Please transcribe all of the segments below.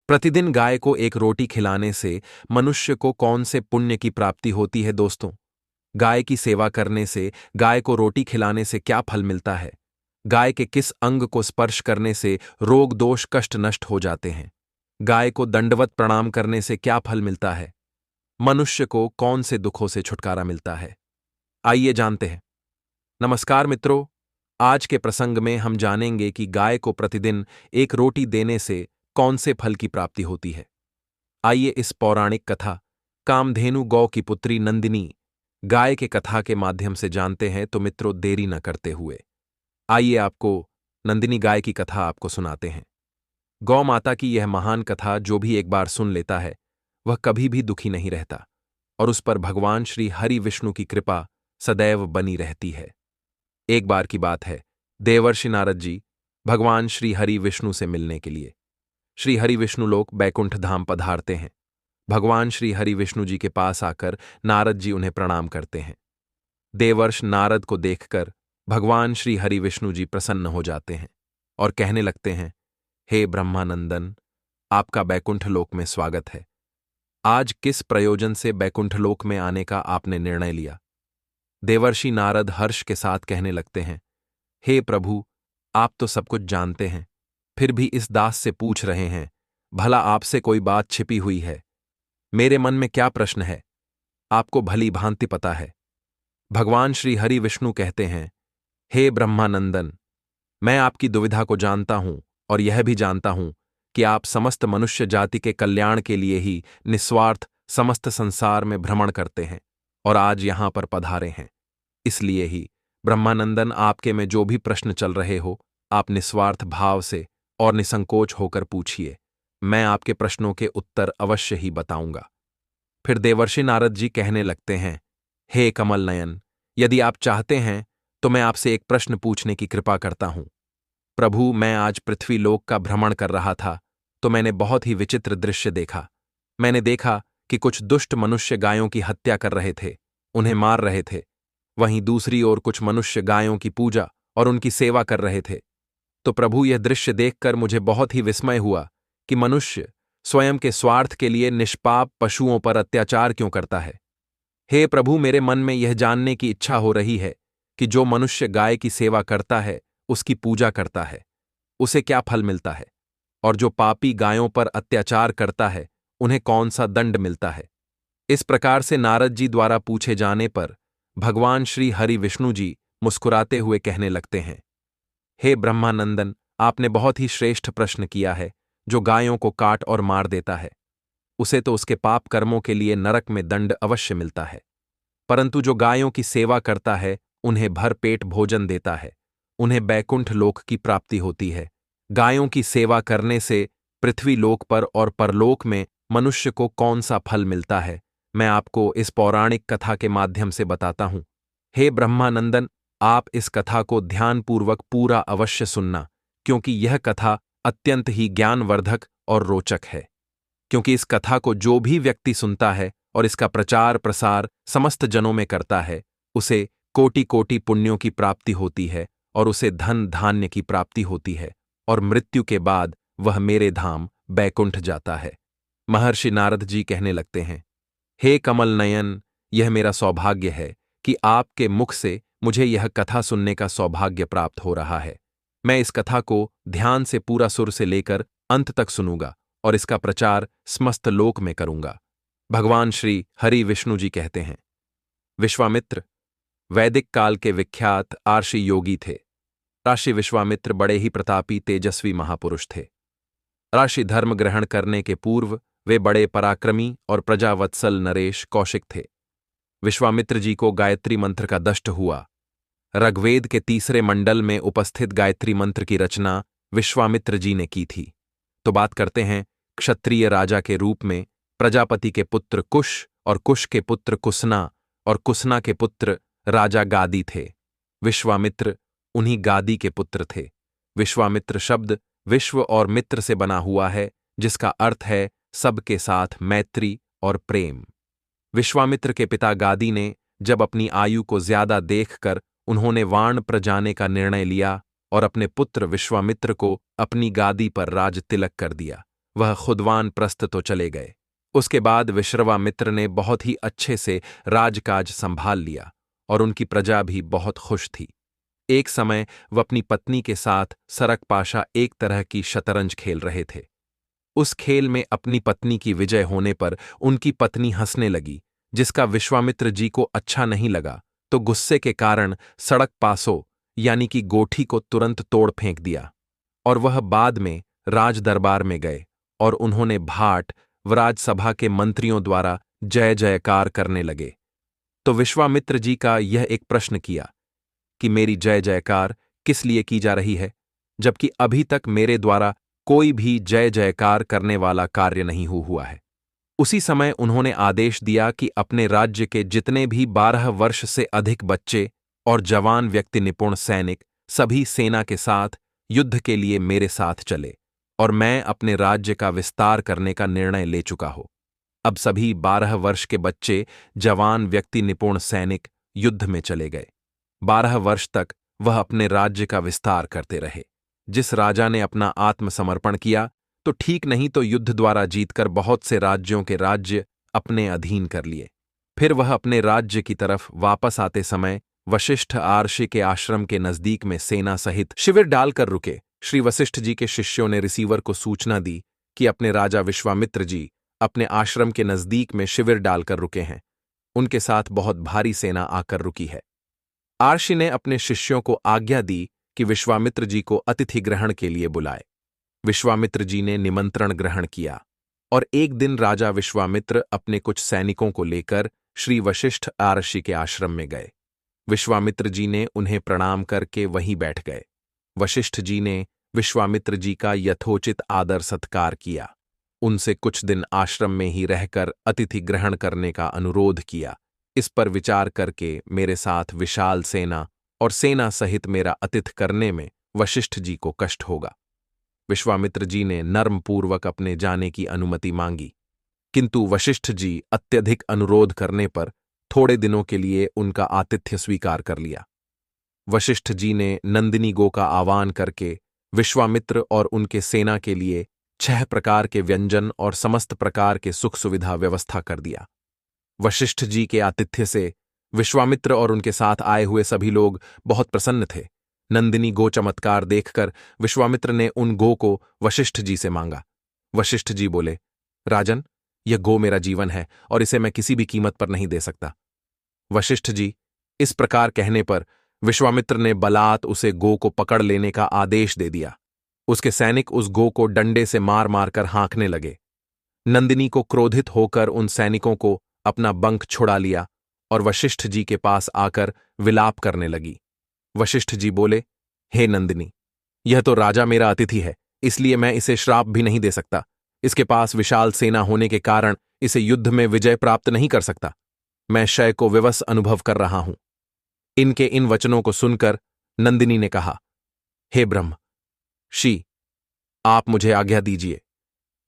प्रतिदिन गाय को एक रोटी खिलाने से मनुष्य को कौन से पुण्य की प्राप्ति होती है दोस्तों? गाय की सेवा करने से, गाय को रोटी खिलाने से क्या फल मिलता है? गाय के किस अंग को स्पर्श करने से रोग दोष कष्ट नष्ट हो जाते हैं? गाय को दंडवत प्रणाम करने से क्या फल मिलता है? मनुष्य को कौन से दुखों से छुटकारा मिलता है? आइए जानते हैं। नमस्कार मित्रों, आज के प्रसंग में हम जानेंगे कि गाय को प्रतिदिन एक रोटी देने से कौन से फल की प्राप्ति होती है। आइए इस पौराणिक कथा कामधेनु गौ की पुत्री नंदिनी गाय के कथा के माध्यम से जानते हैं। तो मित्रों, देरी न करते हुए आइए आपको नंदिनी गाय की कथा आपको सुनाते हैं। गौ माता की यह महान कथा जो भी एक बार सुन लेता है वह कभी भी दुखी नहीं रहता और उस पर भगवान श्री हरि विष्णु की कृपा सदैव बनी रहती है। एक बार की बात है, देवर्षि नारद जी भगवान श्री हरि विष्णु से मिलने के लिए श्री हरि विष्णु लोक बैकुंठ धाम पधारते हैं। भगवान श्री हरि विष्णु जी के पास आकर नारद जी उन्हें प्रणाम करते हैं। देवर्ष नारद को देखकर भगवान श्री हरि विष्णु जी प्रसन्न हो जाते हैं और कहने लगते हैं, हे ब्रह्मानंदन, आपका बैकुंठ लोक में स्वागत है। आज किस प्रयोजन से बैकुंठ लोक में आने का आपने निर्णय लिया? देवर्षि नारद हर्ष के साथ कहने लगते हैं, हे प्रभु, आप तो सब कुछ जानते हैं, फिर भी इस दास से पूछ रहे हैं, भला आपसे कोई बात छिपी हुई है? मेरे मन में क्या प्रश्न है, आपको भली भांति पता है। भगवान श्री हरि विष्णु कहते हैं, हे ब्रह्मानंदन, मैं आपकी दुविधा को जानता हूं और यह भी जानता हूं कि आप समस्त मनुष्य जाति के कल्याण के लिए ही निस्वार्थ समस्त संसार में भ्रमण करते हैं और आज यहां पर पधारे हैं। इसलिए ही ब्रह्मानंदन, आपके में जो भी प्रश्न चल रहे हो, आप निस्वार्थ भाव से और निसंकोच होकर पूछिए, मैं आपके प्रश्नों के उत्तर अवश्य ही बताऊंगा। फिर देवर्षि नारद जी कहने लगते हैं, हे कमल नयन, यदि आप चाहते हैं तो मैं आपसे एक प्रश्न पूछने की कृपा करता हूं। प्रभु, मैं आज पृथ्वी लोक का भ्रमण कर रहा था तो मैंने बहुत ही विचित्र दृश्य देखा। मैंने देखा कि कुछ दुष्ट मनुष्य गायों की हत्या कर रहे थे, उन्हें मार रहे थे। वहीं दूसरी ओर कुछ मनुष्य गायों की पूजा और उनकी सेवा कर रहे थे। तो प्रभु, यह दृश्य देखकर मुझे बहुत ही विस्मय हुआ कि मनुष्य स्वयं के स्वार्थ के लिए निष्पाप पशुओं पर अत्याचार क्यों करता है। हे प्रभु, मेरे मन में यह जानने की इच्छा हो रही है कि जो मनुष्य गाय की सेवा करता है, उसकी पूजा करता है, उसे क्या फल मिलता है, और जो पापी गायों पर अत्याचार करता है उन्हें कौन सा दंड मिलता है। इस प्रकार से नारद जी द्वारा पूछे जाने पर भगवान श्री हरि विष्णु जी मुस्कुराते हुए कहने लगते हैं, हे ब्रह्मानंदन, आपने बहुत ही श्रेष्ठ प्रश्न किया है। जो गायों को काट और मार देता है उसे तो उसके पाप कर्मों के लिए नरक में दंड अवश्य मिलता है, परंतु जो गायों की सेवा करता है, उन्हें भरपेट भोजन देता है, उन्हें बैकुंठ लोक की प्राप्ति होती है। गायों की सेवा करने से पृथ्वी लोक पर और परलोक में मनुष्य को कौन सा फल मिलता है, मैं आपको इस पौराणिक कथा के माध्यम से बताता हूं। हे ब्रह्मानंदन, आप इस कथा को ध्यानपूर्वक पूरा अवश्य सुनना, क्योंकि यह कथा अत्यंत ही ज्ञानवर्धक और रोचक है। क्योंकि इस कथा को जो भी व्यक्ति सुनता है और इसका प्रचार प्रसार समस्त जनों में करता है, उसे कोटि कोटि पुण्यों की प्राप्ति होती है और उसे धन धान्य की प्राप्ति होती है और मृत्यु के बाद वह मेरे धाम बैकुंठ जाता है। महर्षि नारद जी कहने लगते हैं, हे कमल नयन, यह मेरा सौभाग्य है कि आपके मुख से मुझे यह कथा सुनने का सौभाग्य प्राप्त हो रहा है। मैं इस कथा को ध्यान से पूरा सुर से लेकर अंत तक सुनूंगा और इसका प्रचार समस्त लोक में करूंगा। भगवान श्री हरि विष्णु जी कहते हैं, विश्वामित्र वैदिक काल के विख्यात आर्षि योगी थे। ऋषि विश्वामित्र बड़े ही प्रतापी तेजस्वी महापुरुष थे। ऋषि धर्म ग्रहण करने के पूर्व वे बड़े पराक्रमी और प्रजावत्सल नरेश कौशिक थे। विश्वामित्र जी को गायत्री मंत्र का दष्ट हुआ। ऋग्वेद के तीसरे मंडल में उपस्थित गायत्री मंत्र की रचना विश्वामित्र जी ने की थी। तो बात करते हैं क्षत्रिय राजा के रूप में प्रजापति के पुत्र कुश और कुश के पुत्र कुसना और कुसना के पुत्र राजा गादी थे। विश्वामित्र उन्हीं गादी के पुत्र थे। विश्वामित्र शब्द विश्व और मित्र से बना हुआ है, जिसका अर्थ है सबके साथ मैत्री और प्रेम। विश्वामित्र के पिता गादी ने जब अपनी आयु को ज्यादा देखकर उन्होंने वाणप्र जाने का निर्णय लिया और अपने पुत्र विश्वामित्र को अपनी गादी पर राज तिलक कर दिया। वह खुदवान प्रस्थ तो चले गए। उसके बाद विश्वामित्र ने बहुत ही अच्छे से राजकाज संभाल लिया और उनकी प्रजा भी बहुत खुश थी। एक समय वह अपनी पत्नी के साथ सरकपाशा एक तरह की शतरंज खेल रहे थे। उस खेल में अपनी पत्नी की विजय होने पर उनकी पत्नी हंसने लगी, जिसका विश्वामित्र जी को अच्छा नहीं लगा, तो गुस्से के कारण सड़क पासों यानी कि गोठी को तुरंत तोड़ फेंक दिया और वह बाद में राज दरबार में गए और उन्होंने भाट राजसभा के मंत्रियों द्वारा जय जयकार करने लगे। तो विश्वामित्र जी का यह एक प्रश्न किया कि मेरी जय जयकार किस लिए की जा रही है, जबकि अभी तक मेरे द्वारा कोई भी जय जयकार करने वाला कार्य नहीं हुआ है। उसी समय उन्होंने आदेश दिया कि अपने राज्य के जितने भी 12 वर्ष से अधिक बच्चे और जवान व्यक्ति निपुण सैनिक सभी सेना के साथ युद्ध के लिए मेरे साथ चले और मैं अपने राज्य का विस्तार करने का निर्णय ले चुका हूं। अब सभी 12 वर्ष के बच्चे जवान व्यक्ति निपुण सैनिक युद्ध में चले गए। 12 वर्ष तक वह अपने राज्य का विस्तार करते रहे। जिस राजा ने अपना आत्मसमर्पण किया तो ठीक नहीं तो युद्ध द्वारा जीतकर बहुत से राज्यों के राज्य अपने अधीन कर लिए। फिर वह अपने राज्य की तरफ वापस आते समय वशिष्ठ आर्षि के आश्रम के नजदीक में सेना सहित शिविर डालकर रुके। श्री वशिष्ठ जी के शिष्यों ने रिसीवर को सूचना दी कि अपने राजा विश्वामित्र जी अपने आश्रम के नजदीक में शिविर डालकर रुके हैं। उनके साथ बहुत भारी सेना आकर रुकी है। आर्षि ने अपने शिष्यों को आज्ञा दी कि विश्वामित्र जी को अतिथि ग्रहण के लिए बुलाए। विश्वामित्र जी ने निमंत्रण ग्रहण किया और एक दिन राजा विश्वामित्र अपने कुछ सैनिकों को लेकर श्री वशिष्ठ आर्षि के आश्रम में गए। विश्वामित्र जी ने उन्हें प्रणाम करके वहीं बैठ गए। वशिष्ठ जी ने विश्वामित्र जी का यथोचित आदर सत्कार किया। उनसे कुछ दिन आश्रम में ही रहकर अतिथि ग्रहण करने का अनुरोध किया। इस पर विचार करके मेरे साथ विशाल सेना और सेना सहित मेरा आतिथ्य करने में वशिष्ठ जी को कष्ट होगा। विश्वामित्र जी ने नर्मपूर्वक अपने जाने की अनुमति मांगी, किंतु वशिष्ठ जी अत्यधिक अनुरोध करने पर थोड़े दिनों के लिए उनका आतिथ्य स्वीकार कर लिया। वशिष्ठ जी ने नंदिनी गो का आह्वान करके विश्वामित्र और उनके सेना के लिए 6 प्रकार के व्यंजन और समस्त प्रकार के सुख सुविधा व्यवस्था कर दिया। वशिष्ठ जी के आतिथ्य से विश्वामित्र और उनके साथ आए हुए सभी लोग बहुत प्रसन्न थे। नंदिनी गो चमत्कार देखकर विश्वामित्र ने उन गो को वशिष्ठ जी से मांगा। वशिष्ठ जी बोले, राजन, यह गो मेरा जीवन है और इसे मैं किसी भी कीमत पर नहीं दे सकता। वशिष्ठ जी इस प्रकार कहने पर विश्वामित्र ने बलात् उसे गो को पकड़ लेने का आदेश दे दिया। उसके सैनिक उस गो को डंडे से मार मारकर हाँकने लगे। नंदिनी को क्रोधित होकर उन सैनिकों को अपना बंक छुड़ा लिया और वशिष्ठ जी के पास आकर विलाप करने लगी। वशिष्ठ जी बोले, हे नंदिनी, यह तो राजा मेरा अतिथि है, इसलिए मैं इसे श्राप भी नहीं दे सकता। इसके पास विशाल सेना होने के कारण इसे युद्ध में विजय प्राप्त नहीं कर सकता। मैं क्षय को विवश अनुभव कर रहा हूं। इनके इन वचनों को सुनकर नंदिनी ने कहा, हे ब्रह्म शी, आप मुझे आज्ञा दीजिए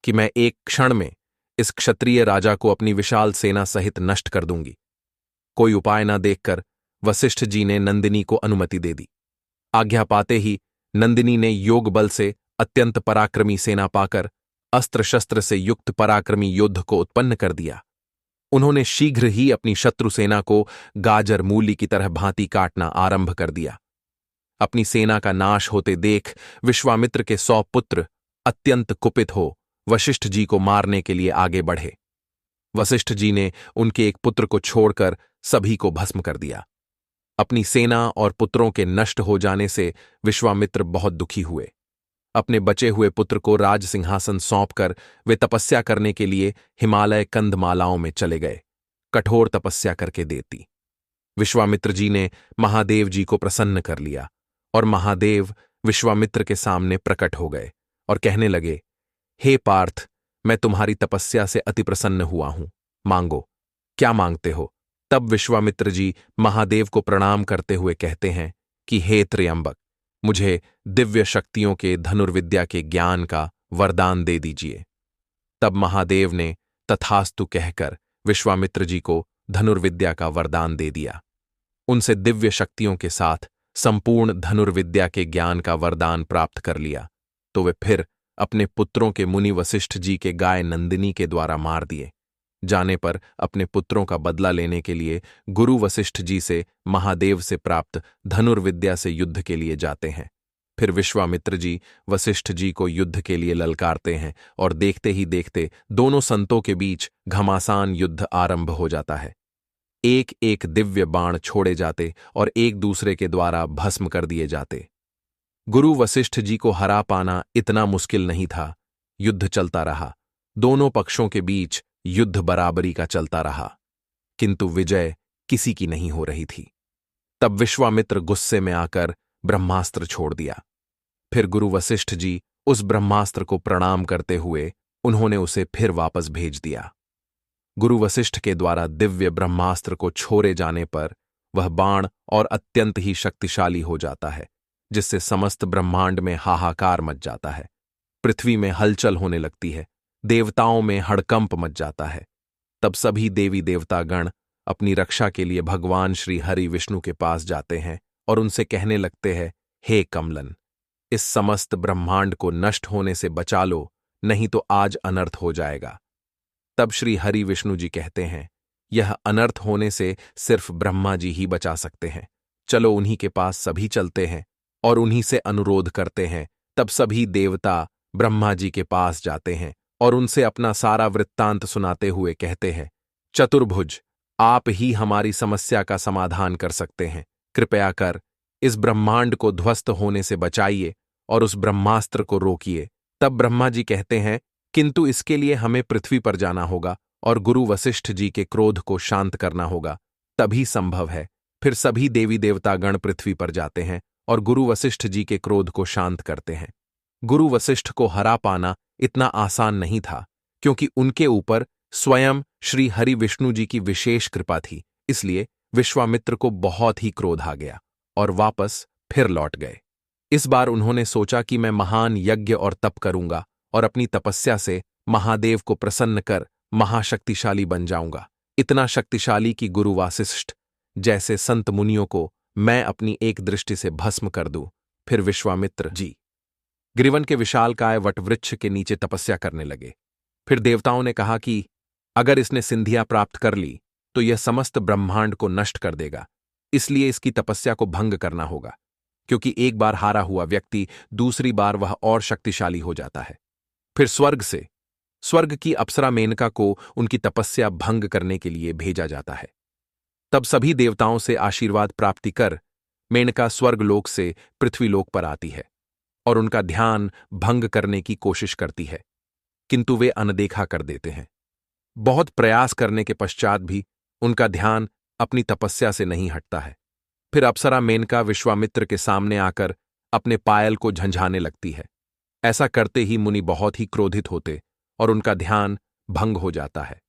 कि मैं एक क्षण में इस क्षत्रिय राजा को अपनी विशाल सेना सहित नष्ट कर दूंगी। कोई उपाय न देखकर वशिष्ठ जी ने नंदिनी को अनुमति दे दी। आज्ञा पाते ही नंदिनी ने योग बल से अत्यंत पराक्रमी सेना पाकर अस्त्र शस्त्र से युक्त पराक्रमी योद्ध को उत्पन्न कर दिया। उन्होंने शीघ्र ही अपनी शत्रु सेना को गाजर मूली की तरह भांति काटना आरंभ कर दिया। अपनी सेना का नाश होते देख विश्वामित्र के 100 पुत्र अत्यंत कुपित हो वशिष्ठ जी को मारने के लिए आगे बढ़े। वशिष्ठ जी ने उनके एक पुत्र को छोड़कर सभी को भस्म कर दिया। अपनी सेना और पुत्रों के नष्ट हो जाने से विश्वामित्र बहुत दुखी हुए। अपने बचे हुए पुत्र को राज सिंहासन सौंपकर वे तपस्या करने के लिए हिमालय कंदमालाओं में चले गए, कठोर तपस्या करके देती। विश्वामित्र जी ने महादेव जी को प्रसन्न कर लिया और महादेव विश्वामित्र के सामने प्रकट हो गए और कहने लगे, हे पार्थ, मैं तुम्हारी तपस्या से अति प्रसन्न हुआ हूं, मांगो, क्या मांगते हो। तब विश्वामित्र जी महादेव को प्रणाम करते हुए कहते हैं कि हे त्र्यंबक, मुझे दिव्य शक्तियों के धनुर्विद्या के ज्ञान का वरदान दे दीजिए। तब महादेव ने तथास्तु कहकर विश्वामित्र जी को धनुर्विद्या का वरदान दे दिया। उनसे दिव्य शक्तियों के साथ संपूर्ण धनुर्विद्या के ज्ञान का वरदान प्राप्त कर लिया तो वे फिर अपने पुत्रों के मुनि वशिष्ठ जी के गाय नंदिनी के द्वारा मार दिए। जाने पर अपने पुत्रों का बदला लेने के लिए गुरु वशिष्ठ जी से महादेव से प्राप्त धनुर्विद्या से युद्ध के लिए जाते हैं। फिर विश्वामित्र जी वशिष्ठ जी को युद्ध के लिए ललकारते हैं और देखते ही देखते दोनों संतों के बीच घमासान युद्ध आरंभ हो जाता है। एक एक दिव्य बाण छोड़े जाते और एक दूसरे के द्वारा भस्म कर दिए जाते। गुरु वशिष्ठ जी को हरा पाना इतना मुश्किल नहीं था। युद्ध चलता रहा, दोनों पक्षों के बीच युद्ध बराबरी का चलता रहा, किंतु विजय किसी की नहीं हो रही थी। तब विश्वामित्र गुस्से में आकर ब्रह्मास्त्र छोड़ दिया। फिर गुरु वशिष्ठ जी उस ब्रह्मास्त्र को प्रणाम करते हुए उन्होंने उसे फिर वापस भेज दिया। गुरु वशिष्ठ के द्वारा दिव्य ब्रह्मास्त्र को छोड़े जाने पर वह बाण और अत्यंत ही शक्तिशाली हो जाता है, जिससे समस्त ब्रह्मांड में हाहाकार मच जाता है। पृथ्वी में हलचल होने लगती है, देवताओं में हड़कंप मच जाता है। तब सभी देवी देवतागण अपनी रक्षा के लिए भगवान श्री हरि विष्णु के पास जाते हैं और उनसे कहने लगते हैं, हे कमलन, इस समस्त ब्रह्मांड को नष्ट होने से बचा लो, नहीं तो आज अनर्थ हो जाएगा। तब श्री हरि विष्णु जी कहते हैं, यह अनर्थ होने से सिर्फ ब्रह्मा जी ही बचा सकते हैं। चलो उन्हीं के पास सभी चलते हैं और उन्हीं से अनुरोध करते हैं। तब सभी देवता ब्रह्मा जी के पास जाते हैं और उनसे अपना सारा वृत्तांत सुनाते हुए कहते हैं, चतुर्भुज, आप ही हमारी समस्या का समाधान कर सकते हैं। कृपया कर इस ब्रह्मांड को ध्वस्त होने से बचाइए और उस ब्रह्मास्त्र को रोकिए। तब ब्रह्मा जी कहते हैं, किंतु इसके लिए हमें पृथ्वी पर जाना होगा और गुरु वशिष्ठ जी के क्रोध को शांत करना होगा, तभी संभव है। फिर सभी देवी देवतागण पृथ्वी पर जाते हैं और गुरु वशिष्ठ जी के क्रोध को शांत करते हैं। गुरु वशिष्ठ को हरा पाना इतना आसान नहीं था, क्योंकि उनके ऊपर स्वयं श्री हरि विष्णु जी की विशेष कृपा थी। इसलिए विश्वामित्र को बहुत ही क्रोध आ गया और वापस फिर लौट गए। इस बार उन्होंने सोचा कि मैं महान यज्ञ और तप करूंगा और अपनी तपस्या से महादेव को प्रसन्न कर महाशक्तिशाली बन जाऊंगा, इतना शक्तिशाली कि गुरु वशिष्ठ जैसे संत मुनियों को मैं अपनी एक दृष्टि से भस्म कर दूं। फिर विश्वामित्र जी ग्रीवन के विशालकाय वटवृक्ष के नीचे तपस्या करने लगे। फिर देवताओं ने कहा कि अगर इसने सिंधियां प्राप्त कर ली तो यह समस्त ब्रह्मांड को नष्ट कर देगा, इसलिए इसकी तपस्या को भंग करना होगा, क्योंकि एक बार हारा हुआ व्यक्ति दूसरी बार वह और शक्तिशाली हो जाता है। फिर स्वर्ग की अप्सरा मेनका को उनकी तपस्या भंग करने के लिए भेजा जाता है। तब सभी देवताओं से आशीर्वाद प्राप्ति कर मेनका स्वर्गलोक से पृथ्वीलोक पर आती है और उनका ध्यान भंग करने की कोशिश करती है, किंतु वे अनदेखा कर देते हैं। बहुत प्रयास करने के पश्चात भी उनका ध्यान अपनी तपस्या से नहीं हटता है। फिर अप्सरा मेनका विश्वामित्र के सामने आकर अपने पायल को झंझाने लगती है। ऐसा करते ही मुनि बहुत ही क्रोधित होते और उनका ध्यान भंग हो जाता है।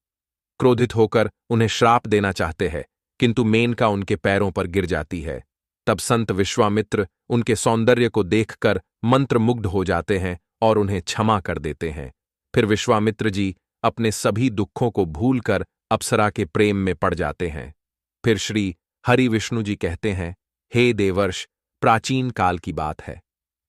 क्रोधित होकर उन्हें श्राप देना चाहते हैं, किंतु मेनका उनके पैरों पर गिर जाती है। तब संत विश्वामित्र उनके सौंदर्य को देखकर मंत्रमुग्ध हो जाते हैं और उन्हें क्षमा कर देते हैं। फिर विश्वामित्र जी अपने सभी दुखों को भूलकर अप्सरा के प्रेम में पड़ जाते हैं। फिर श्री हरि विष्णु जी कहते हैं, हे देवर्ष, प्राचीन काल की बात है।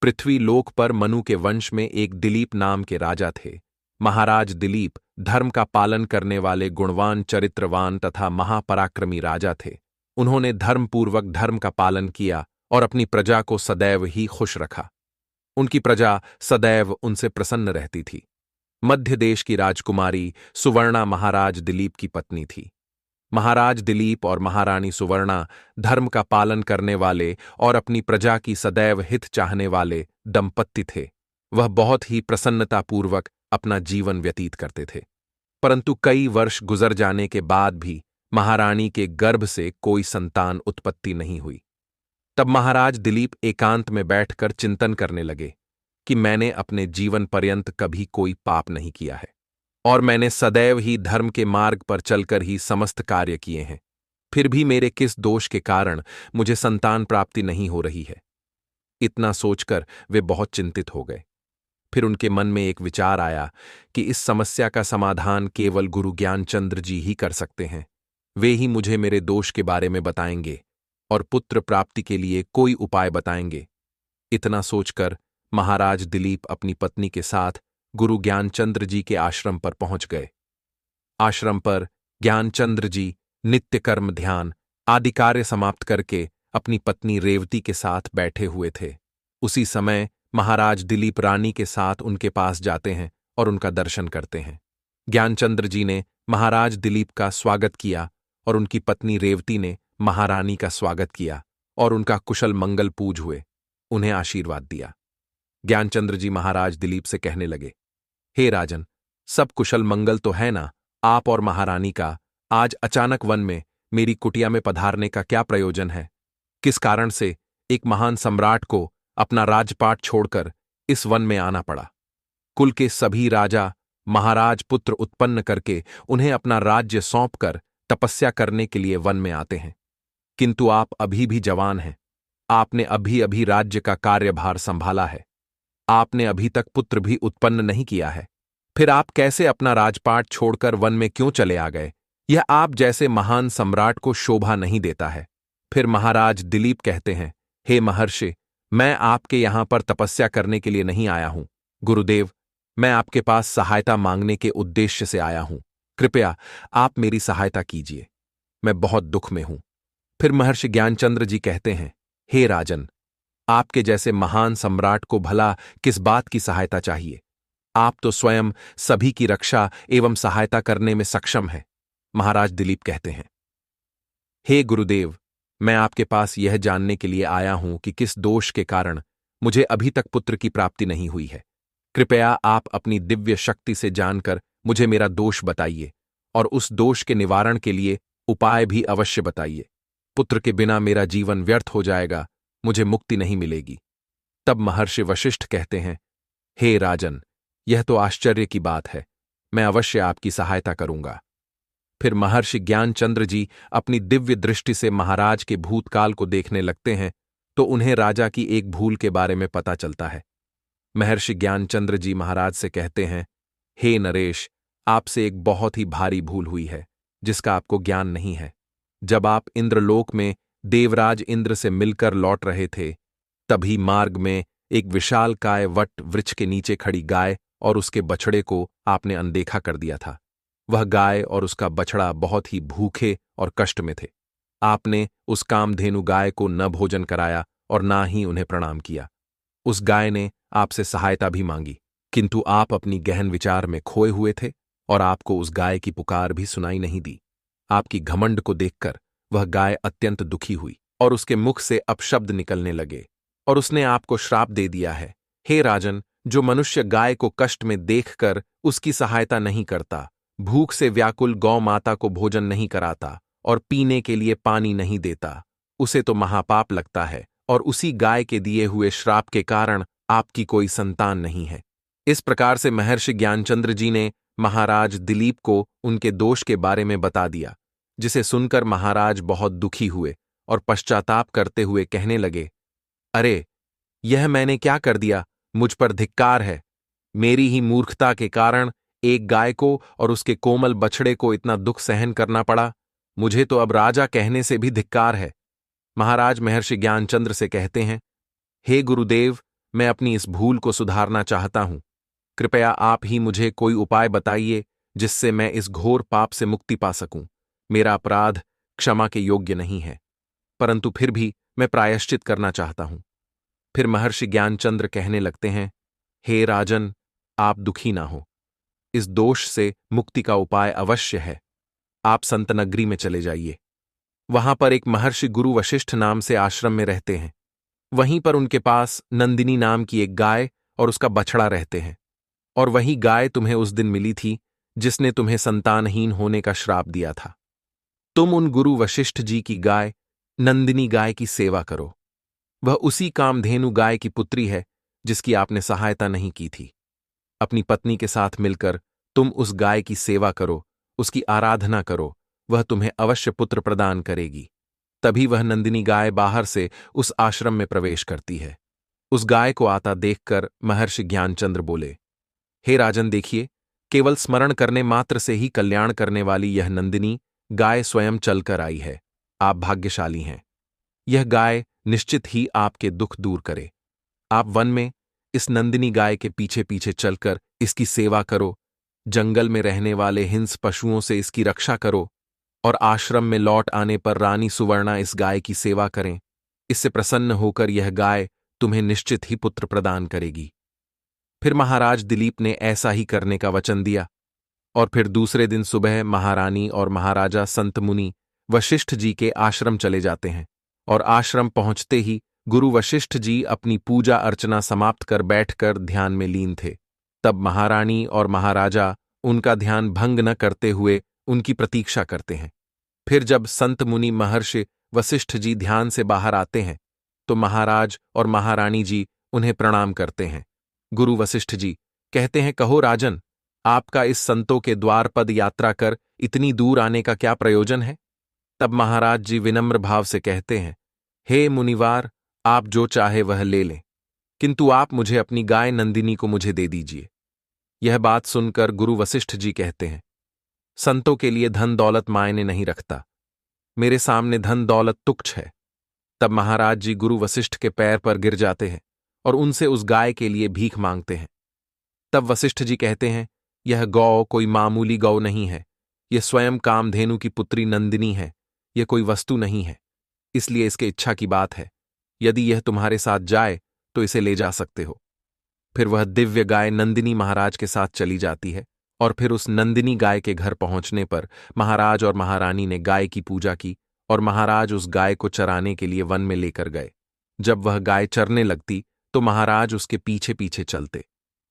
पृथ्वी लोक पर मनु के वंश में एक दिलीप नाम के राजा थे। महाराज दिलीप धर्म का पालन करने वाले गुणवान, चरित्रवान तथा महापराक्रमी राजा थे। उन्होंने धर्मपूर्वक धर्म का पालन किया और अपनी प्रजा को सदैव ही खुश रखा। उनकी प्रजा सदैव उनसे प्रसन्न रहती थी। मध्य देश की राजकुमारी सुवर्णा महाराज दिलीप की पत्नी थी। महाराज दिलीप और महारानी सुवर्णा धर्म का पालन करने वाले और अपनी प्रजा की सदैव हित चाहने वाले दंपत्ति थे। वह बहुत ही प्रसन्नतापूर्वक अपना जीवन व्यतीत करते थे। परंतु कई वर्ष गुजर जाने के बाद भी महारानी के गर्भ से कोई संतान उत्पत्ति नहीं हुई। तब महाराज दिलीप एकांत में बैठकर चिंतन करने लगे कि मैंने अपने जीवन पर्यंत कभी कोई पाप नहीं किया है और मैंने सदैव ही धर्म के मार्ग पर चलकर ही समस्त कार्य किए हैं। फिर भी मेरे किस दोष के कारण मुझे संतान प्राप्ति नहीं हो रही है। इतना सोचकर वे बहुत चिंतित हो गए। फिर उनके मन में एक विचार आया कि इस समस्या का समाधान केवल गुरु ज्ञानचंद्र जी ही कर सकते हैं। वे ही मुझे मेरे दोष के बारे में बताएंगे और पुत्र प्राप्ति के लिए कोई उपाय बताएंगे। इतना सोचकर महाराज दिलीप अपनी पत्नी के साथ गुरु ज्ञानचंद्र जी के आश्रम पर पहुंच गए। आश्रम पर ज्ञानचंद्र जी नित्य कर्म ध्यान आदि कार्य समाप्त करके अपनी पत्नी रेवती के साथ बैठे हुए थे। उसी समय महाराज दिलीप रानी के साथ उनके पास जाते हैं और उनका दर्शन करते हैं। ज्ञानचंद्र जी ने महाराज दिलीप का स्वागत किया और उनकी पत्नी रेवती ने महारानी का स्वागत किया और उनका कुशल मंगल पूज हुए, उन्हें आशीर्वाद दिया। ज्ञानचंद्र जी महाराज दिलीप से कहने लगे, हे राजन, सब कुशल मंगल तो है ना? आप और महारानी का आज अचानक वन में मेरी कुटिया में पधारने का क्या प्रयोजन है? किस कारण से एक महान सम्राट को अपना राजपाट छोड़कर इस वन में आना पड़ा? कुल के सभी राजा महाराज पुत्र उत्पन्न करके उन्हें अपना राज्य सौंपकर तपस्या करने के लिए वन में आते हैं, किंतु आप अभी भी जवान हैं। आपने अभी अभी राज्य का कार्यभार संभाला है। आपने अभी तक पुत्र भी उत्पन्न नहीं किया है। फिर आप कैसे अपना राजपाट छोड़कर वन में क्यों चले आ गए? यह आप जैसे महान सम्राट को शोभा नहीं देता है। फिर महाराज दिलीप कहते हैं, हे महर्षि, मैं आपके यहां पर तपस्या करने के लिए नहीं आया हूं। गुरुदेव, मैं आपके पास सहायता मांगने के उद्देश्य से आया हूं। कृपया आप मेरी सहायता कीजिए, मैं बहुत दुख में हूं। फिर महर्षि ज्ञानचंद्र जी कहते हैं, हे राजन, आपके जैसे महान सम्राट को भला किस बात की सहायता चाहिए? आप तो स्वयं सभी की रक्षा एवं सहायता करने में सक्षम हैं। महाराज दिलीप कहते हैं, हे गुरुदेव, मैं आपके पास यह जानने के लिए आया हूं कि किस दोष के कारण मुझे अभी तक पुत्र की प्राप्ति नहीं हुई है। कृपया आप अपनी दिव्य शक्ति से जानकर मुझे मेरा दोष बताइए और उस दोष के निवारण के लिए उपाय भी अवश्य बताइए। पुत्र के बिना मेरा जीवन व्यर्थ हो जाएगा, मुझे मुक्ति नहीं मिलेगी। तब महर्षि वशिष्ठ कहते हैं, हे राजन, यह तो आश्चर्य की बात है, मैं अवश्य आपकी सहायता करूंगा। फिर महर्षि ज्ञानचंद्र जी अपनी दिव्य दृष्टि से महाराज के भूतकाल को देखने लगते हैं तो उन्हें राजा की एक भूल के बारे में पता चलता है। महर्षि ज्ञानचंद्र जी महाराज से कहते हैं, हे नरेश, आपसे एक बहुत ही भारी भूल हुई है जिसका आपको ज्ञान नहीं है। जब आप इंद्रलोक में देवराज इंद्र से मिलकर लौट रहे थे, तभी मार्ग में एक विशालकाय वट वृक्ष के नीचे खड़ी गाय और उसके बछड़े को आपने अनदेखा कर दिया था। वह गाय और उसका बछड़ा बहुत ही भूखे और कष्ट में थे। आपने उस कामधेनु गाय को न भोजन कराया और ना ही उन्हें प्रणाम किया। उस गाय ने आपसे सहायता भी मांगी, किंतु आप अपनी गहन विचार में खोए हुए थे और आपको उस गाय की पुकार भी सुनाई नहीं दी। आपकी घमंड को देखकर वह गाय अत्यंत दुखी हुई और उसके मुख से अपशब्द निकलने लगे और उसने आपको श्राप दे दिया है। हे राजन, जो मनुष्य गाय को कष्ट में देखकर उसकी सहायता नहीं करता, भूख से व्याकुल गौ माता को भोजन नहीं कराता और पीने के लिए पानी नहीं देता, उसे तो महापाप लगता है और उसी गाय के दिए हुए श्राप के कारण आपकी कोई संतान नहीं है। इस प्रकार से महर्षि ज्ञानचंद्र जी ने महाराज दिलीप को उनके दोष के बारे में बता दिया, जिसे सुनकर महाराज बहुत दुखी हुए और पश्चाताप करते हुए कहने लगे, अरे, यह मैंने क्या कर दिया? मुझ पर धिक्कार है। मेरी ही मूर्खता के कारण एक गाय को और उसके कोमल बछड़े को इतना दुख सहन करना पड़ा। मुझे तो अब राजा कहने से भी धिक्कार है। महाराज महर्षि ज्ञानचंद्र से कहते हैं, हे गुरुदेव, मैं अपनी इस भूल को सुधारना चाहता हूं। कृपया आप ही मुझे कोई उपाय बताइए जिससे मैं इस घोर पाप से मुक्ति पा सकूं। मेरा अपराध क्षमा के योग्य नहीं है, परंतु फिर भी मैं प्रायश्चित करना चाहता हूं। फिर महर्षि ज्ञानचंद्र कहने लगते हैं, हे राजन, आप दुखी ना हो। इस दोष से मुक्ति का उपाय अवश्य है। आप संतनगरी में चले जाइए। वहां पर एक महर्षि गुरु वशिष्ठ नाम से आश्रम में रहते हैं। वहीं पर उनके पास नंदिनी नाम की एक गाय और उसका बछड़ा रहते हैं। और वही गाय तुम्हें उस दिन मिली थी जिसने तुम्हें संतानहीन होने का श्राप दिया था। तुम उन गुरु वशिष्ठ जी की गाय नंदिनी गाय की सेवा करो। वह उसी कामधेनु गाय की पुत्री है जिसकी आपने सहायता नहीं की थी। अपनी पत्नी के साथ मिलकर तुम उस गाय की सेवा करो, उसकी आराधना करो, वह तुम्हें अवश्य पुत्र प्रदान करेगी। तभी वह नंदिनी गाय बाहर से उस आश्रम में प्रवेश करती है। उस गाय को आता देखकर महर्षि ज्ञानचंद्र बोले, हे राजन, देखिए, केवल स्मरण करने मात्र से ही कल्याण करने वाली यह नंदिनी गाय स्वयं चलकर आई है। आप भाग्यशाली हैं। यह गाय निश्चित ही आपके दुख दूर करे। आप वन में इस नंदिनी गाय के पीछे पीछे चलकर इसकी सेवा करो, जंगल में रहने वाले हिंस पशुओं से इसकी रक्षा करो, और आश्रम में लौट आने पर रानी सुवर्णा इस गाय की सेवा करें। इससे प्रसन्न होकर यह गाय तुम्हें निश्चित ही पुत्र प्रदान करेगी। फिर महाराज दिलीप ने ऐसा ही करने का वचन दिया, और फिर दूसरे दिन सुबह महारानी और महाराजा संत मुनि वशिष्ठ जी के आश्रम चले जाते हैं, और आश्रम पहुंचते ही गुरु वशिष्ठ जी अपनी पूजा अर्चना समाप्त कर बैठकर ध्यान में लीन थे। तब महारानी और महाराजा उनका ध्यान भंग न करते हुए उनकी प्रतीक्षा करते हैं। फिर जब संत मुनि महर्षि वशिष्ठ जी ध्यान से बाहर आते हैं तो महाराज और महारानी जी उन्हें प्रणाम करते हैं। गुरु वशिष्ठ जी कहते हैं, कहो राजन, आपका इस संतों के द्वार पद यात्रा कर इतनी दूर आने का क्या प्रयोजन है? तब महाराज जी विनम्र भाव से कहते हैं, हे मुनिवार, आप जो चाहे वह ले लें, किंतु आप मुझे अपनी गाय नंदिनी को मुझे दे दीजिए। यह बात सुनकर गुरु वशिष्ठ जी कहते हैं, संतों के लिए धन दौलत मायने नहीं रखता, मेरे सामने धन दौलत तुच्छ है। तब महाराज जी गुरु वशिष्ठ के पैर पर गिर जाते हैं और उनसे उस गाय के लिए भीख मांगते हैं। तब वशिष्ठ जी कहते हैं, यह गौ कोई मामूली गौ नहीं है, यह स्वयं कामधेनु की पुत्री नंदिनी है, यह कोई वस्तु नहीं है, इसलिए इसके इच्छा की बात है, यदि यह तुम्हारे साथ जाए तो इसे ले जा सकते हो। फिर वह दिव्य गाय नंदिनी महाराज के साथ चली जाती है, और फिर उस नंदिनी गाय के घर पहुंचने पर महाराज और महारानी ने गाय की पूजा की, और महाराज उस गाय को चराने के लिए वन में लेकर गए। जब वह गाय चरने लगती तो महाराज उसके पीछे पीछे चलते,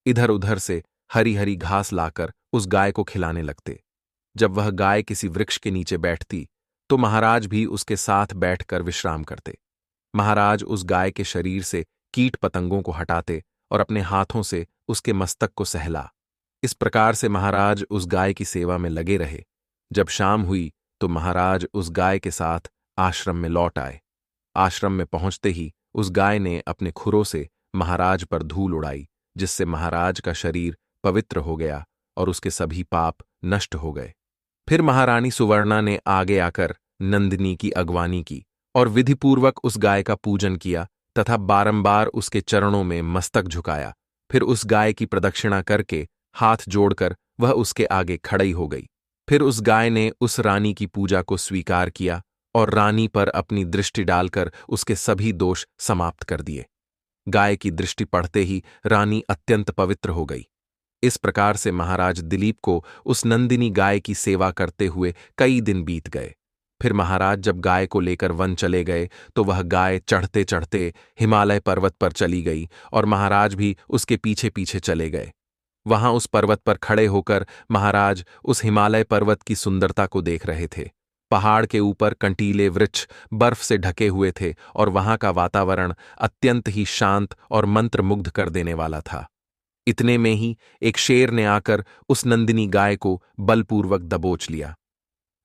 इधर उधर से हरी हरी घास लाकर उस गाय को खिलाने लगते। जब वह गाय किसी वृक्ष के नीचे बैठती तो महाराज भी उसके साथ बैठकर विश्राम करते। महाराज उस गाय के शरीर से कीट पतंगों को हटाते और अपने हाथों से उसके मस्तक को सहला। इस प्रकार से महाराज उस गाय की सेवा में लगे रहे। जब शाम हुई तो महाराज उस गाय के साथ आश्रम में लौट आए। आश्रम में पहुंचते ही उस गाय ने अपने खुरों से महाराज पर धूल उड़ाई, जिससे महाराज का शरीर पवित्र हो गया और उसके सभी पाप नष्ट हो गए। फिर महारानी सुवर्णा ने आगे आकर नंदिनी की अगवानी की और विधिपूर्वक उस गाय का पूजन किया तथा बारंबार उसके चरणों में मस्तक झुकाया। फिर उस गाय की प्रदक्षिणा करके हाथ जोड़कर वह उसके आगे खड़ी हो गई। फिर उस गाय ने उस रानी की पूजा को स्वीकार किया और रानी पर अपनी दृष्टि डालकर उसके सभी दोष समाप्त कर दिए। गाय की दृष्टि पड़ते ही रानी अत्यंत पवित्र हो गई। इस प्रकार से महाराज दिलीप को उस नंदिनी गाय की सेवा करते हुए कई दिन बीत गए। फिर महाराज जब गाय को लेकर वन चले गए तो वह गाय चढ़ते चढ़ते हिमालय पर्वत पर चली गई और महाराज भी उसके पीछे पीछे चले गए। वहां उस पर्वत पर खड़े होकर महाराज उस हिमालय पर्वत की सुंदरता को देख रहे थे। पहाड़ के ऊपर कंटीले वृक्ष बर्फ से ढके हुए थे और वहां का वातावरण अत्यंत ही शांत और मंत्रमुग्ध कर देने वाला था। इतने में ही एक शेर ने आकर उस नंदिनी गाय को बलपूर्वक दबोच लिया।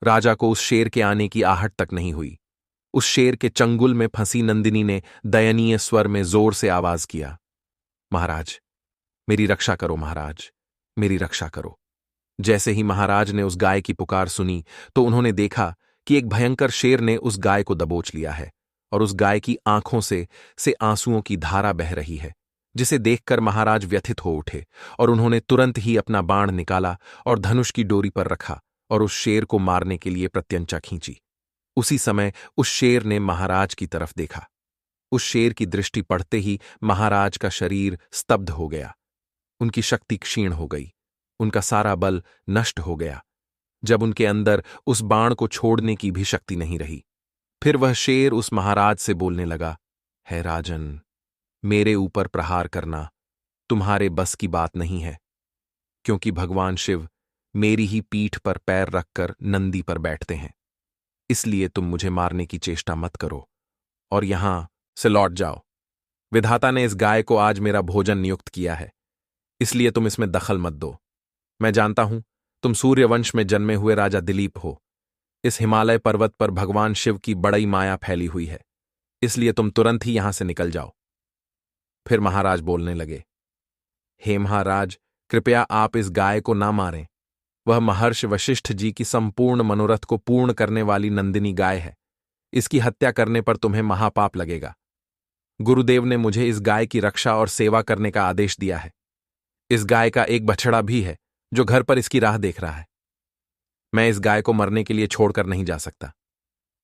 राजा को उस शेर के आने की आहट तक नहीं हुई। उस शेर के चंगुल में फंसी नंदिनी ने दयनीय स्वर में जोर से आवाज किया, महाराज, मेरी रक्षा करो, महाराज, मेरी रक्षा करो। जैसे ही महाराज ने उस गाय की पुकार सुनी तो उन्होंने देखा कि एक भयंकर शेर ने उस गाय को दबोच लिया है और उस गाय की आंखों से आंसुओं की धारा बह रही है, जिसे देखकर महाराज व्यथित हो उठे और उन्होंने तुरंत ही अपना बाण निकाला और धनुष की डोरी पर रखा और उस शेर को मारने के लिए प्रत्यंचा खींची। उसी समय उस शेर ने महाराज की तरफ देखा। उस शेर की दृष्टि पड़ते ही महाराज का शरीर स्तब्ध हो गया। उनकी शक्ति क्षीण हो गई, उनका सारा बल नष्ट हो गया, जब उनके अंदर उस बाण को छोड़ने की भी शक्ति नहीं रही। फिर वह शेर उस महाराज से बोलने लगा, है राजन, मेरे ऊपर प्रहार करना तुम्हारे बस की बात नहीं है, क्योंकि भगवान शिव मेरी ही पीठ पर पैर रखकर नंदी पर बैठते हैं। इसलिए तुम मुझे मारने की चेष्टा मत करो और यहां से लौट जाओ। विधाता ने इस गाय को आज मेरा भोजन नियुक्त किया है, इसलिए तुम इसमें दखल मत दो। मैं जानता हूं तुम सूर्यवंश में जन्मे हुए राजा दिलीप हो। इस हिमालय पर्वत पर भगवान शिव की बड़ी माया फैली हुई है, इसलिए तुम तुरंत ही यहां से निकल जाओ। फिर महाराज बोलने लगे, हे महाराज, कृपया आप इस गाय को ना मारें। वह महर्षि वशिष्ठ जी की संपूर्ण मनोरथ को पूर्ण करने वाली नंदिनी गाय है। इसकी हत्या करने पर तुम्हें महापाप लगेगा। गुरुदेव ने मुझे इस गाय की रक्षा और सेवा करने का आदेश दिया है। इस गाय का एक बछड़ा भी है जो घर पर इसकी राह देख रहा है। मैं इस गाय को मरने के लिए छोड़कर नहीं जा सकता।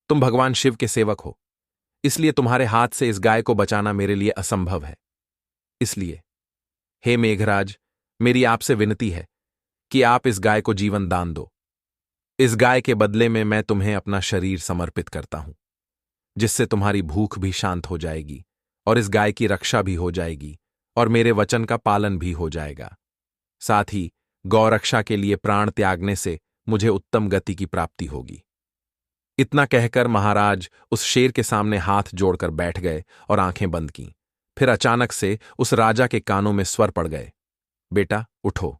तुम भगवान शिव के सेवक हो, इसलिए तुम्हारे हाथ से इस गाय को बचाना मेरे लिए असंभव है। इसलिए हे मेघराज, मेरी आपसे विनती है कि आप इस गाय को जीवन दान दो। इस गाय के बदले में मैं तुम्हें अपना शरीर समर्पित करता हूं, जिससे तुम्हारी भूख भी शांत हो जाएगी और इस गाय की रक्षा भी हो जाएगी और मेरे वचन का पालन भी हो जाएगा। साथ ही गौरक्षा के लिए प्राण त्यागने से मुझे उत्तम गति की प्राप्ति होगी। इतना कहकर महाराज उस शेर के सामने हाथ जोड़कर बैठ गए और आंखें बंद कीं। फिर अचानक से उस राजा के कानों में स्वर पड़ गए, बेटा उठो,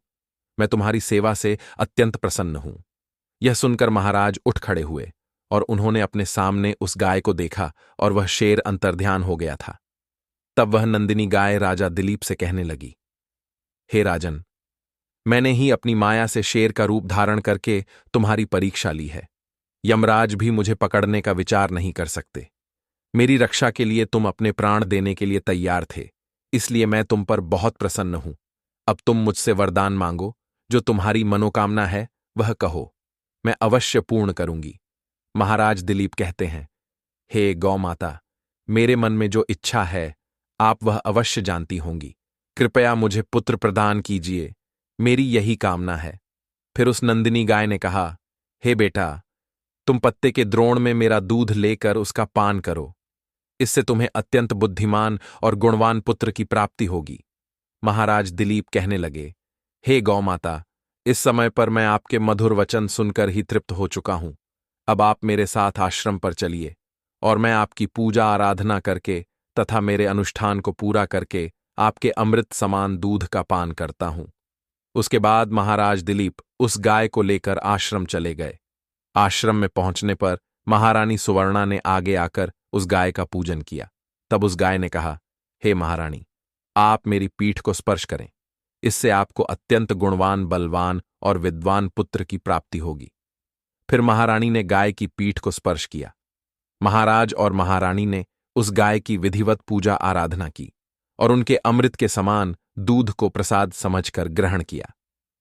मैं तुम्हारी सेवा से अत्यंत प्रसन्न हूं। यह सुनकर महाराज उठ खड़े हुए और उन्होंने अपने सामने उस गाय को देखा और वह शेर अंतर्ध्यान हो गया था। तब वह नंदिनी गाय राजा दिलीप से कहने लगी, हे राजन, मैंने ही अपनी माया से शेर का रूप धारण करके तुम्हारी परीक्षा ली है। यमराज भी मुझे पकड़ने का विचार नहीं कर सकते। मेरी रक्षा के लिए तुम अपने प्राण देने के लिए तैयार थे, इसलिए मैं तुम पर बहुत प्रसन्न हूं। अब तुम मुझसे वरदान मांगो, जो तुम्हारी मनोकामना है वह कहो, मैं अवश्य पूर्ण करूंगी। महाराज दिलीप कहते हैं, हे गौ माता, मेरे मन में जो इच्छा है आप वह अवश्य जानती होंगी। कृपया मुझे पुत्र प्रदान कीजिए, मेरी यही कामना है। फिर उस नंदिनी गाय ने कहा, हे बेटा, तुम पत्ते के द्रोण में मेरा दूध लेकर उसका पान करो, इससे तुम्हें अत्यंत बुद्धिमान और गुणवान पुत्र की प्राप्ति होगी। महाराज दिलीप कहने लगे, हे गौ माता, इस समय पर मैं आपके मधुर वचन सुनकर ही तृप्त हो चुका हूं। अब आप मेरे साथ आश्रम पर चलिए और मैं आपकी पूजा आराधना करके तथा मेरे अनुष्ठान को पूरा करके आपके अमृत समान दूध का पान करता हूं। उसके बाद महाराज दिलीप उस गाय को लेकर आश्रम चले गए। आश्रम में पहुंचने पर महारानी सुवर्णा ने आगे आकर उस गाय का पूजन किया। तब उस गाय ने कहा, हे महारानी, आप मेरी पीठ को स्पर्श करें, इससे आपको अत्यंत गुणवान, बलवान और विद्वान पुत्र की प्राप्ति होगी। फिर महारानी ने गाय की पीठ को स्पर्श किया। महाराज और महारानी ने उस गाय की विधिवत पूजा आराधना की और उनके अमृत के समान दूध को प्रसाद समझकर ग्रहण किया।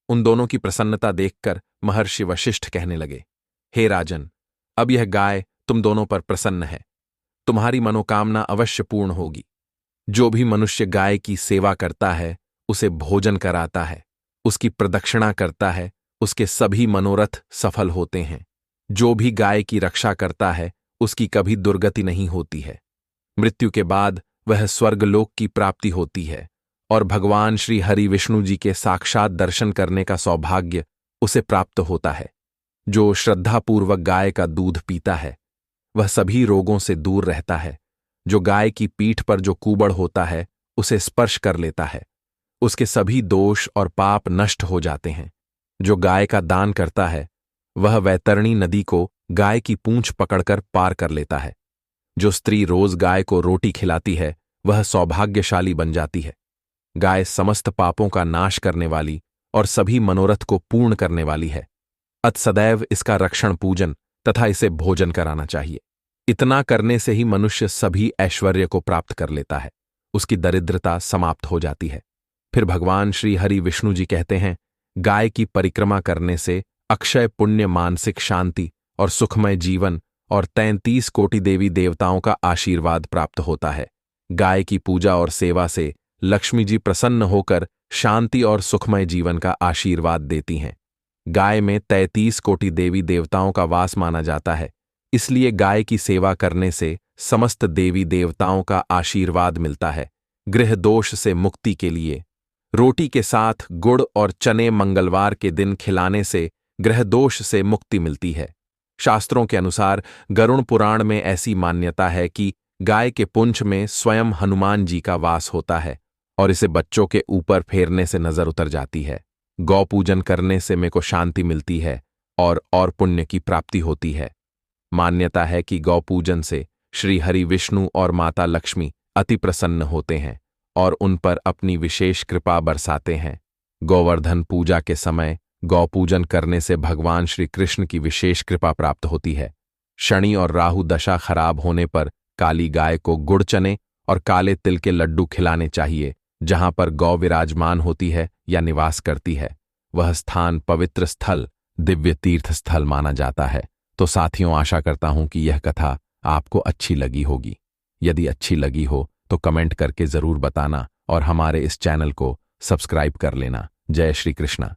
उन दोनों की प्रसन्नता देखकर महर्षि वशिष्ठ कहने लगे, हे राजन, अब यह गाय तुम दोनों पर प्रसन्न है, तुम्हारी मनोकामना अवश्य पूर्ण होगी। जो भी मनुष्य गाय की सेवा करता है, उसे भोजन कराता है, उसकी प्रदक्षिणा करता है, उसके सभी मनोरथ सफल होते हैं। जो भी गाय की रक्षा करता है, उसकी कभी दुर्गति नहीं होती है। मृत्यु के बाद वह स्वर्गलोक की प्राप्ति होती है और भगवान श्री हरि विष्णु जी के साक्षात दर्शन करने का सौभाग्य उसे प्राप्त होता है। जो श्रद्धापूर्वक गाय का दूध पीता है, वह सभी रोगों से दूर रहता है। जो गाय की पीठ पर जो कूबड़ होता है, उसे स्पर्श कर लेता है, उसके सभी दोष और पाप नष्ट हो जाते हैं। जो गाय का दान करता है, वह वैतरणी नदी को गाय की पूंछ पकड़कर पार कर लेता है। जो स्त्री रोज गाय को रोटी खिलाती है, वह सौभाग्यशाली बन जाती है। गाय समस्त पापों का नाश करने वाली और सभी मनोरथ को पूर्ण करने वाली है। अत सदैव इसका रक्षण पूजन तथा इसे भोजन कराना चाहिए। इतना करने से ही मनुष्य सभी ऐश्वर्य को प्राप्त कर लेता है, उसकी दरिद्रता समाप्त हो जाती है। फिर भगवान श्री हरि विष्णु जी कहते हैं, गाय की परिक्रमा करने से अक्षय पुण्य, मानसिक शांति और सुखमय जीवन और 33 कोटि देवी देवताओं का आशीर्वाद प्राप्त होता है। गाय की पूजा और सेवा से लक्ष्मी जी प्रसन्न होकर शांति और सुखमय जीवन का आशीर्वाद देती हैं। गाय में 33 कोटि देवी देवताओं का वास माना जाता है, इसलिए गाय की सेवा करने से समस्त देवी देवताओं का आशीर्वाद मिलता है। गृह दोष से मुक्ति के लिए रोटी के साथ गुड़ और चने मंगलवार के दिन खिलाने से ग्रह दोष से मुक्ति मिलती है। शास्त्रों के अनुसार गरुण पुराण में ऐसी मान्यता है कि गाय के पुंछ में स्वयं हनुमान जी का वास होता है और इसे बच्चों के ऊपर फेरने से नजर उतर जाती है। गौ पूजन करने से मेरे को शांति मिलती है और पुण्य की प्राप्ति होती है। मान्यता है कि गौ पूजन से श्री हरि विष्णु और माता लक्ष्मी अति प्रसन्न होते हैं और उन पर अपनी विशेष कृपा बरसाते हैं। गोवर्धन पूजा के समय गौ पूजन करने से भगवान श्री कृष्ण की विशेष कृपा प्राप्त होती है। शनि और राहु दशा खराब होने पर काली गाय को गुड़ चने और काले तिल के लड्डू खिलाने चाहिए। जहां पर गौ विराजमान होती है या निवास करती है, वह स्थान पवित्र स्थल, दिव्य तीर्थ स्थल माना जाता है। तो साथियों, आशा करता हूं कि यह कथा आपको अच्छी लगी होगी। यदि अच्छी लगी हो तो कमेंट करके जरूर बताना और हमारे इस चैनल को सब्सक्राइब कर लेना। जय श्री कृष्ण।